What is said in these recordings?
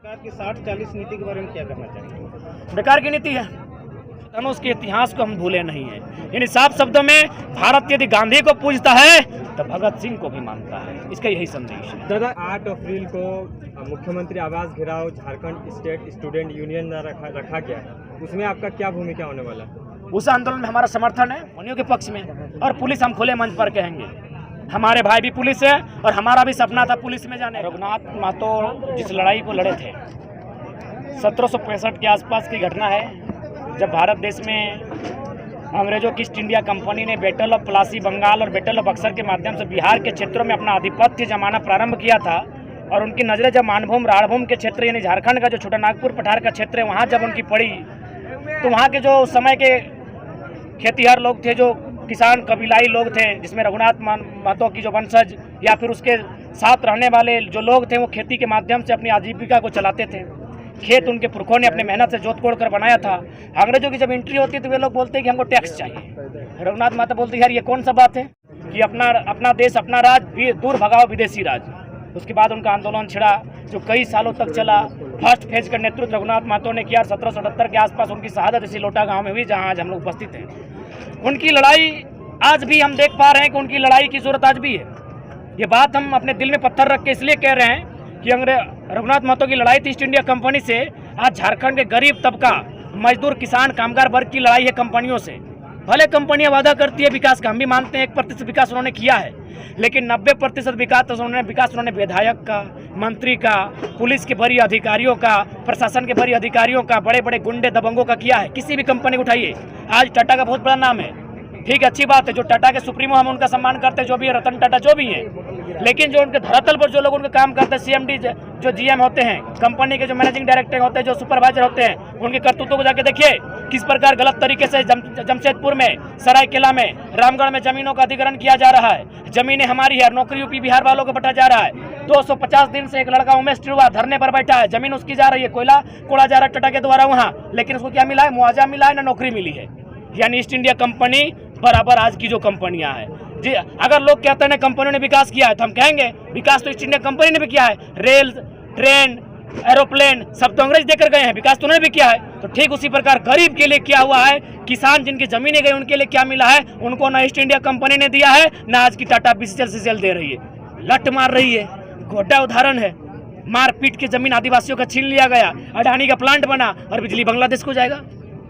सरकार की 60-40 नीति के बारे में क्या कहना चाहेंगे? बेकार की नीति है। धनुष के इतिहास को हम भूले नहीं है। यानी साफ शब्दों में भारत यदि गांधी को पूजता है तो भगत सिंह को भी मानता है। इसका यही संदेश है। दादा, 8 अप्रैल को मुख्यमंत्री आवास घेराव झारखंड स्टेट स्टूडेंट यूनियन द्वारा रखा गया है, उसमें आपका क्या भूमिका होने वाला है? उस आंदोलन में हमारा समर्थन है उन्हीं के पक्ष में, और पुलिस हम खुले मंच पर कहेंगे। हमारे भाई भी पुलिस है और हमारा भी सपना था पुलिस में जाने। रघुनाथ महतो जिस लड़ाई को लड़े थे 1765 के आसपास की घटना है, जब भारत देश में अंग्रेजों की ईस्ट इंडिया कंपनी ने बैटल ऑफ प्लासी बंगाल और बैटल ऑफ बक्सर के माध्यम से बिहार के क्षेत्रों में अपना आधिपत्य जमाना प्रारंभ किया था। और उनकी नज़रें जब मानभूम राणभूम के क्षेत्र यानी झारखंड का जो छोटा नागपुर पठार का क्षेत्र है वहाँ जब उनकी पड़ी, तो वहाँ के जो उस समय के खेतीहर लोग थे, जो किसान कबीलाई लोग थे, जिसमें रघुनाथ महतो की जो वंशज या फिर उसके साथ रहने वाले जो लोग थे, वो खेती के माध्यम से अपनी आजीविका को चलाते थे। खेत उनके पुरखों ने अपने मेहनत से जोत कोड़ कर बनाया था। अंग्रेजों की जब एंट्री होती तो वे लोग बोलते हैं कि हमको टैक्स चाहिए। रघुनाथ महतो बोलते यार ये कौन सा बात है कि अपना देश अपना राज दूर भगाओ विदेशी राज। उसके बाद उनका आंदोलन छिड़ा जो कई सालों तक चला। फर्स्ट फेज का नेतृत्व रघुनाथ महतो ने किया। 1778 के आसपास उनकी शहादत इसी लोटा गांव में हुई जहां आज हम लोग उपस्थित हैं। उनकी लड़ाई आज भी हम देख पा रहे हैं कि उनकी लड़ाई की जरूरत आज भी है। ये बात हम अपने दिल में पत्थर रख के इसलिए कह रहे हैं कि रघुनाथ महतो की लड़ाई थी ईस्ट इंडिया कंपनी से। आज झारखंड के गरीब तबका, मजदूर, किसान, कामगार वर्ग की लड़ाई है कंपनियों से। भले कंपनियां वादा करती है विकास का, हम भी मानते हैं 1% विकास उन्होंने किया है, लेकिन 90% विकास उन्होंने विधायक का, मंत्री का, पुलिस के बड़ी अधिकारियों का, प्रशासन के बड़ी अधिकारियों का, बड़े बड़े गुंडे दबंगों का किया है। किसी भी कंपनी उठाइए, आज टाटा का बहुत बड़ा नाम है, ठीक है, अच्छी बात है। जो टाटा के सुप्रीमो हम उनका सम्मान करते हैं, जो भी है रतन टाटा जो भी हैं, लेकिन जो उनके धरातल पर जो लोग उनका काम करते हैं, सीएमडी जो जीएम होते हैं, कंपनी के जो मैनेजिंग डायरेक्टर होते हैं, जो सुपरवाइजर होते हैं, उनके करतूतों को जाके देखिए किस प्रकार गलत तरीके से जमशेदपुर में, सरायकेला में, रामगढ़ में जमीनों का अधिग्रहण किया जा रहा है। जमीनें हमारी है, नौकरी यूपी बिहार वालों को बटा जा रहा है। 250 दिन से एक लड़का उमेश टिड़वा धरने पर बैठा है, जमीन उसकी जा रही है, कोयला कोड़ा जा रहा है टाटा के द्वारा वहाँ, लेकिन उसको क्या मिला है? मुआवजा मिला है, ना नौकरी मिली है। यानी ईस्ट इंडिया कंपनी बराबर आज की जो कंपनियां हैं जी। अगर लोग कहते हैं कंपनियों ने विकास किया है तो हम कहेंगे विकास तो ईस्ट इंडिया कंपनी ने भी किया है। रेल, ट्रेन, एरोप्लेन सब तो अंग्रेज देकर गए हैं, विकास तो उन्होंने भी किया है। तो ठीक उसी प्रकार गरीब के लिए क्या हुआ है, किसान जिनकी जमीनें गई उनके लिए क्या मिला है? उनको ना ईस्ट इंडिया कंपनी ने दिया है, ना आज की टाटा बीसीएल दे रही है। लट मार रही है, गोटा उदाहरण है। मारपीट की जमीन आदिवासियों का छीन लिया गया, अडानी का प्लांट बना और बिजली बांग्लादेश को जाएगा।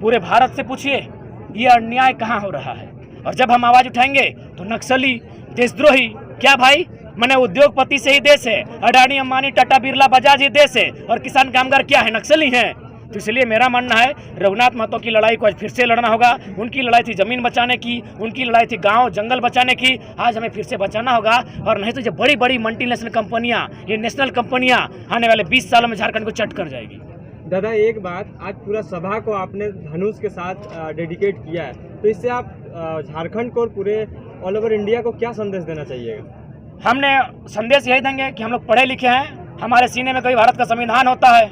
पूरे भारत से पूछिए ये अन्याय कहाँ हो रहा है। और जब हम आवाज उठाएंगे तो नक्सली, देशद्रोही, क्या भाई मैंने उद्योगपति से ही देश है, अडानी, अंबानी, टाटा, बिरला, बजाज ही देश है, और किसान कामगार क्या है? नक्सली हैं। तो इसलिए मेरा मानना है रघुनाथ महतो की लड़ाई को आज फिर से लड़ना होगा। उनकी लड़ाई थी जमीन बचाने की, उनकी लड़ाई थी गांव जंगल बचाने की, आज हमें फिर से बचाना होगा। और नहीं तो जो बड़ी बड़ी मल्टीनेशनल कंपनियां, ये नेशनल कंपनियां आने वाले 20 सालों में झारखंड को चट कर जाएगी। दादा, एक बात, आज पूरा सभा को आपने धनुष के साथ डेडिकेट किया है, तो इससे आप झारखंड को और पूरे ऑल ओवर इंडिया को क्या संदेश देना चाहिएगा? हमने संदेश यही देंगे कि हम लोग पढ़े लिखे हैं, हमारे सीने में कभी भारत का संविधान होता है।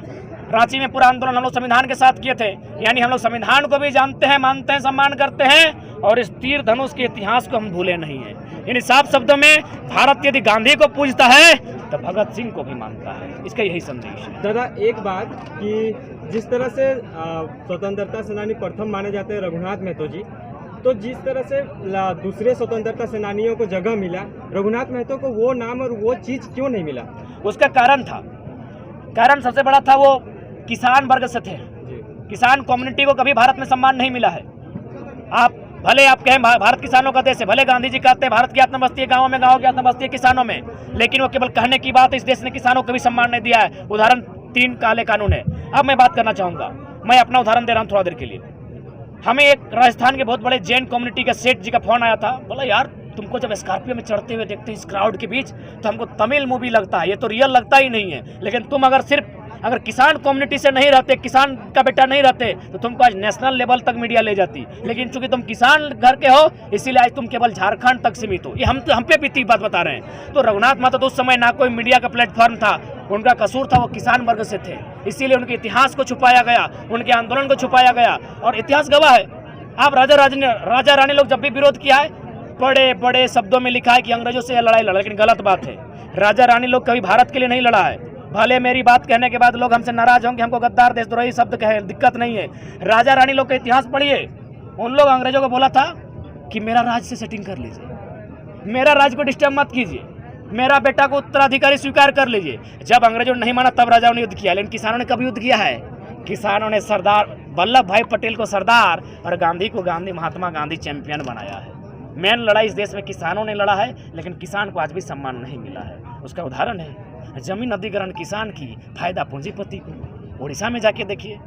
रांची में पूरा आंदोलन हम लोग संविधान के साथ किए थे। यानी हम लोग संविधान को भी जानते हैं, मानते हैं, सम्मान करते हैं, और इस तीर धनुष के इतिहास को हम भूले नहीं है। यानी साफ शब्दों में भारत यदि गांधी को पूजता है तो भगत सिंह को भी मानता है। इसका यही संदेश है। दादा, एक बात कि जिस तरह से स्वतंत्रता सेनानी प्रथम माने जाते हैं रघुनाथ महतो जी, तो जिस तरह से दूसरे स्वतंत्रता सेनानियों को जगह मिला, रघुनाथ महतो को वो नाम और वो चीज़ क्यों नहीं मिला? उसका कारण सबसे बड़ा था, वो किसान वर्ग से थे। किसान कम्युनिटी को कभी भारत में सम्मान नहीं मिला है। भले आप कहें भारत किसानों का देश है, भले गांधी जी कहते हैं भारत की आत्मबस्ती है गाँव में, गाँव की आत्मबस्ती है किसानों में, लेकिन वो केवल कहने की बात है। इस देश ने किसानों को भी सम्मान नहीं दिया है। उदाहरण 3 काले कानून है। अब मैं बात करना चाहूँगा, मैं अपना उदाहरण दे रहा हूँ थोड़ा देर के लिए। हमें एक राजस्थान के बहुत बड़े जैन कम्युनिटी का सेठ जी का फोन आया था, बोला यार तुमको जब स्कॉर्पियो में चढ़ते हुए देखते हैं इस क्राउड के बीच तो हमको तमिल मूवी लगता है, ये तो रियल लगता ही नहीं है। लेकिन तुम अगर किसान कम्युनिटी से नहीं रहते, किसान का बेटा नहीं रहते, तो तुमको आज नेशनल लेवल तक मीडिया ले जाती। लेकिन चूंकि तुम किसान घर के हो, इसीलिए आज तुम केवल झारखंड तक सीमित हो। ये हम पे बीती बात बता रहे हैं। तो रघुनाथ महतो तो उस समय ना कोई मीडिया का प्लेटफॉर्म था, उनका कसूर था, वो किसान वर्ग से थे, इसीलिए उनके इतिहास को छुपाया गया, उनके आंदोलन को छुपाया गया। और इतिहास गवाह है, आप राजा रानी लोग जब भी विरोध किया है, बड़े बड़े शब्दों में लिखा है कि अंग्रेजों से लड़ाई लड़ा, लेकिन गलत बात है। राजा रानी लोग कभी भारत के लिए नहीं लड़ा है, भले मेरी बात कहने के बाद लोग हमसे नाराज होंगे, हमको गद्दार देशद्रोही शब्द कहे, दिक्कत नहीं है। राजा रानी लोग का इतिहास पढ़िए, उन लोग अंग्रेजों को बोला था कि मेरा राज से सेटिंग कर लीजिए, मेरा राज को डिस्टर्ब मत कीजिए, मेरा बेटा को उत्तराधिकारी स्वीकार कर लीजिए। जब अंग्रेजों ने नहीं माना तब राजाओं ने युद्ध किया, लेकिन किसानों ने कभी युद्ध किया है? किसानों ने सरदार वल्लभ भाई पटेल को सरदार और गांधी को महात्मा गांधी चैंपियन बनाया है। मेन लड़ाई इस देश में किसानों ने लड़ा है, लेकिन किसान को आज भी सम्मान नहीं मिला है। उसका उदाहरण है जमीन अधिग्रहण किसान की, फायदा पूंजीपति को। उड़ीसा में जाके देखिए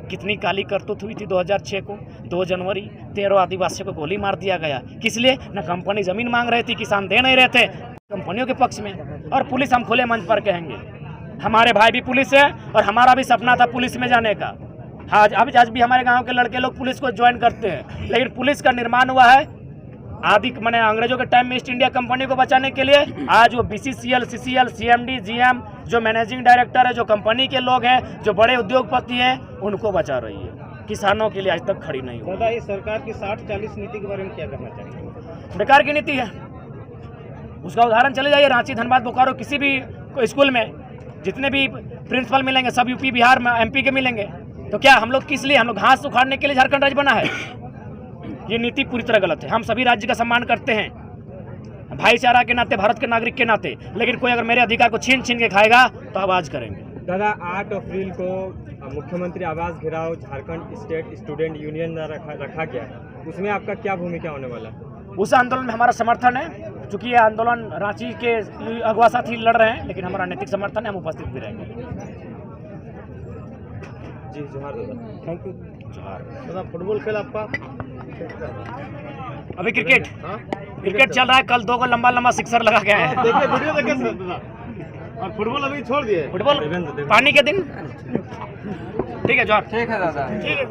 कितनी काली करतूत हुई थी 2006 को। 2 जनवरी 13 आदिवासियों को गोली मार दिया गया। किस लिए? न कंपनी जमीन मांग रही थी, किसान दे नहीं रहे थे, कंपनियों के पक्ष में। और पुलिस, हम खुले मंच पर कहेंगे, हमारे भाई भी पुलिस है और हमारा भी सपना था पुलिस में जाने का। आज भी हमारे गांव के लड़के लोग पुलिस को ज्वाइन करते हैं, लेकिन पुलिस का निर्माण हुआ है मैंने अंग्रेजों के टाइम में ईस्ट इंडिया कंपनी को बचाने के लिए। आज वो BCCL, CCL, CMD, GM जो मैनेजिंग डायरेक्टर है, जो कंपनी के लोग हैं, जो बड़े उद्योगपति हैं, उनको बचा रही है। किसानों के लिए आज तक खड़ी नहीं हुई। दादा, ये सरकार की 60-40 नीति के बारे में क्या करना चाहिए? बेकार की नीति है। उसका उदाहरण चले जाइए, रांची, धनबाद, बोकारो, किसी भी स्कूल में जितने भी प्रिंसिपल मिलेंगे सब यूपी, बिहार में, MP के मिलेंगे। तो क्या हम लोग किस लिए? हम लोग घास उखाड़ने के लिए झारखंड राज्य बना है? ये नीति पूरी तरह गलत है। हम सभी राज्य का सम्मान करते हैं, भाईचारा के नाते, भारत के नागरिक के नाते, लेकिन कोई अगर मेरे अधिकार को छीन के खाएगा तो आवाज करेंगे। दादा, 8 अप्रैल को मुख्यमंत्री आवास घेराव झारखंड स्टेट स्टूडेंट यूनियन द्वारा रखा गया है, उसमें आपका क्या भूमिका होने वाला है? उस आंदोलन में हमारा समर्थन है, क्योंकि ये आंदोलन रांची के अगवा साथ ही लड़ रहे हैं, लेकिन हमारा नैतिक समर्थन है, हम उपस्थित भी रहेंगे। जी, जोहार दादा। Thank you. जोहार। दादा, फुटबॉल खेल आपका? अभी क्रिकेट चल रहा है। कल 2 को लंबा सिक्सर लगा के आए हैं। देखिए, वीडियो देखिए दादा। और फुटबॉल अभी छोड़ दिए। फुटबॉल पानी के दिन। ठीक है जोहार। ठीक है दादा। ठीक है।